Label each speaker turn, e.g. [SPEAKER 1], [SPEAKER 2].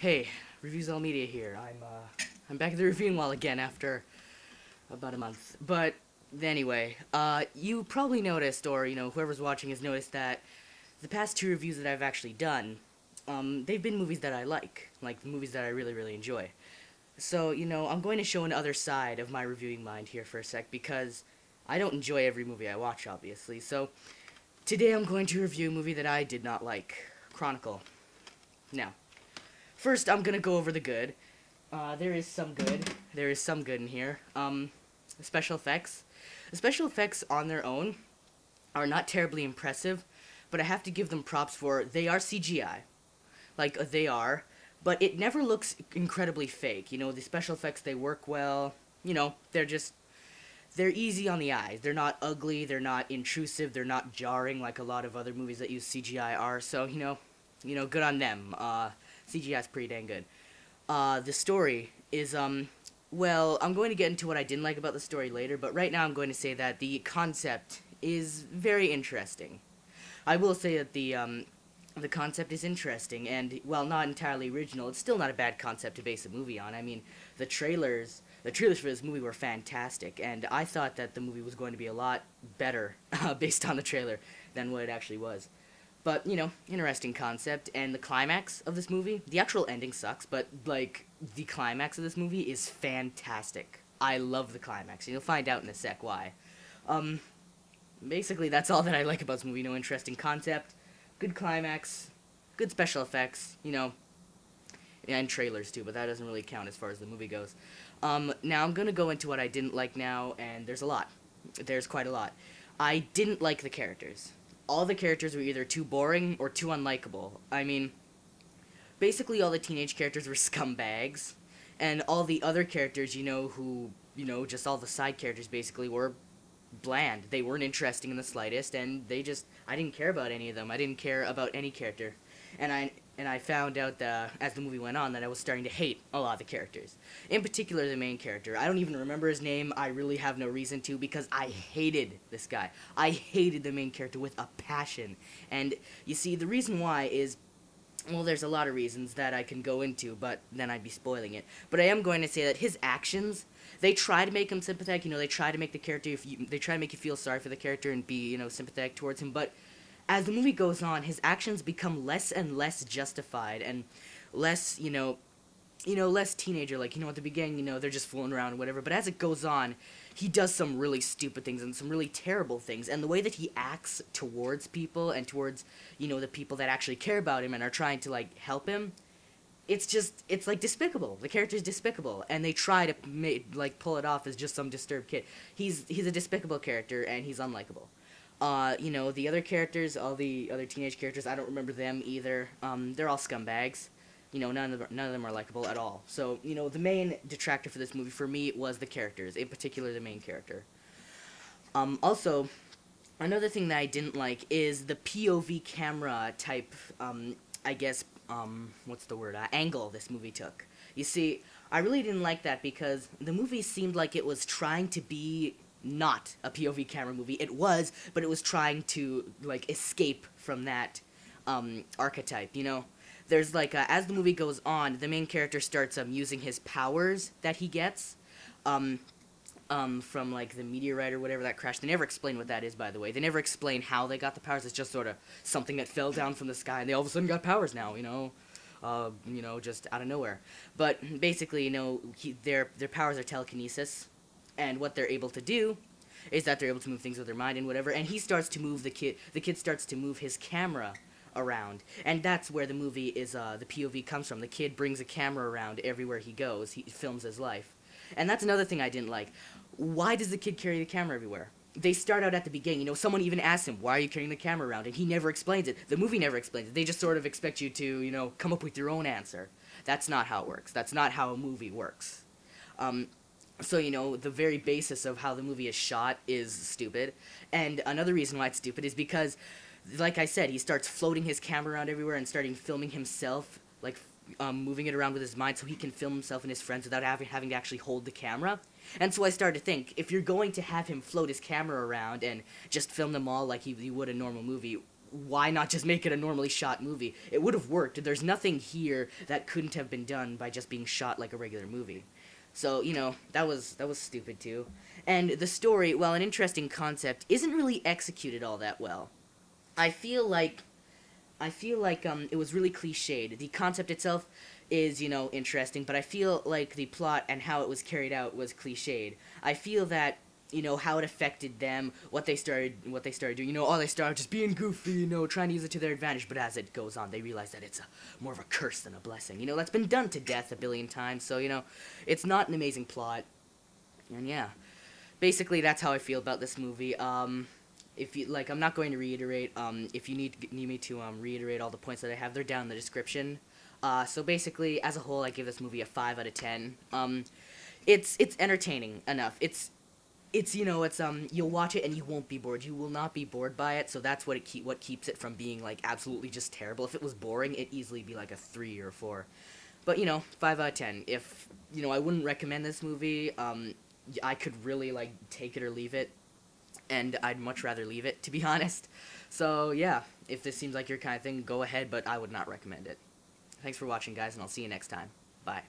[SPEAKER 1] Hey, ReviewsAllMedia here. I'm back at the reviewing wall again after about a month. But anyway, you probably noticed, or whoever's watching has noticed that the past two reviews that I've actually done, they've been movies that I like movies that I really, really enjoy. So I'm going to show another side of my reviewing mind here for a sec because I don't enjoy every movie I watch, obviously. So today I'm going to review a movie that I did not like, Chronicle. Now, first, I'm gonna go over the good. There is some good. There is some good in here. The special effects. The special effects on their own are not terribly impressive, but I have to give them props for they are CGI. Like, they are. But it never looks incredibly fake. The special effects, they work well. They're easy on the eyes. They're not ugly, they're not intrusive, they're not jarring like a lot of other movies that use CGI are. So, good on them. CGI is pretty dang good. The story is, well, I'm going to get into what I didn't like about the story later, but right now I'm going to say that the concept is very interesting. I will say that the concept is interesting, and, while not entirely original, it's still not a bad concept to base a movie on. I mean, the trailers for this movie were fantastic, and I thought that the movie was going to be a lot better based on the trailer than what it actually was. But, interesting concept, and the climax of this movie, the actual ending sucks, but, the climax of this movie is fantastic. I love the climax, and you'll find out in a sec why. Basically, that's all that I like about this movie. Interesting concept, good climax, good special effects, and trailers too, but that doesn't really count as far as the movie goes. Now I'm gonna go into what I didn't like now, and there's a lot. There's quite a lot. I didn't like the characters. All the characters were either too boring or too unlikable. I mean, basically all the teenage characters were scumbags, and all the other characters, just all the side characters basically were bland. They weren't interesting in the slightest, and I didn't care about any of them. I didn't care about any character. And I found out that, as the movie went on, that I was starting to hate a lot of the characters. In particular, the main character. I don't even remember his name. I really have no reason to, because I hated this guy. I hated the main character with a passion. And, you see, the reason why is, well, there's a lot of reasons that I can go into, but then I'd be spoiling it. But I am going to say that his actions, they try to make him sympathetic. They try to make the character, they try to make you feel sorry for the character and be, sympathetic towards him, but as the movie goes on, his actions become less and less justified and less, less teenager. Like, at the beginning, they're just fooling around and whatever. But as it goes on, he does some really stupid things and some really terrible things. And the way that he acts towards people and towards, the people that actually care about him and are trying to, help him, it's despicable. The character's despicable. And they try to, pull it off as just some disturbed kid. He's a despicable character, and he's unlikable. The other characters, all the other teenage characters, I don't remember them either. They're all scumbags. None of them are likable at all. So, the main detractor for this movie for me was the characters, in particular the main character. Also, another thing that I didn't like is the POV camera type, what's the word, angle this movie took. You see, I really didn't like that because the movie seemed like it was trying to be not a POV camera movie. It was, but it was trying to, escape from that, archetype, There's, as the movie goes on, the main character starts, using his powers that he gets, from, the meteorite or whatever that crashed. They never explain what that is, by the way. They never explain how they got the powers. It's just sort of something that fell down from the sky, and they all of a sudden got powers now, just out of nowhere. But, basically, their powers are telekinesis. And what they're able to do is that they're able to move things with their mind and whatever, and he starts to move the kid starts to move his camera around, and that's where the movie is, the POV comes from. The kid brings a camera around everywhere he goes. He films his life. And that's another thing I didn't like. Why does the kid carry the camera everywhere? They start out at the beginning, someone even asks him, why are you carrying the camera around? And he never explains it. The movie never explains it. They just sort of expect you to, come up with your own answer. That's not how it works. That's not how a movie works. So, the very basis of how the movie is shot is stupid. And another reason why it's stupid is because, like I said, he starts floating his camera around everywhere and starting filming himself, moving it around with his mind so he can film himself and his friends without having to actually hold the camera. And so I started to think, if you're going to have him float his camera around and just film them all like he would a normal movie, why not just make it a normally shot movie? It would have worked. There's nothing here that couldn't have been done by just being shot like a regular movie. So, you know, that was stupid too. And the story, while an interesting concept, isn't really executed all that well. I feel like it was really cliched. The concept itself is, you know, interesting, but I feel like the plot and how it was carried out was cliched. I feel that, you know, how it affected them, what they started doing, you know, they started just being goofy, you know, trying to use it to their advantage, but as it goes on, they realize that it's more of a curse than a blessing. You know, that's been done to death a billion times, so, you know, it's not an amazing plot. And yeah, basically that's how I feel about this movie. If you like, I'm not going to reiterate. If you need me to reiterate all the points that I have, they're down in the description. So basically, as a whole, I give this movie a 5 out of 10. It's entertaining enough. It's you know, you'll watch it and you won't be bored. You will not be bored by it. So that's what what keeps it from being like absolutely just terrible. If it was boring, it'd easily be like a 3 or 4. But you know, 5 out of 10. If you know, I wouldn't recommend this movie. I could really like take it or leave it. And I'd much rather leave it, to be honest. So, yeah, if this seems like your kind of thing, go ahead, but I would not recommend it. Thanks for watching, guys, and I'll see you next time. Bye.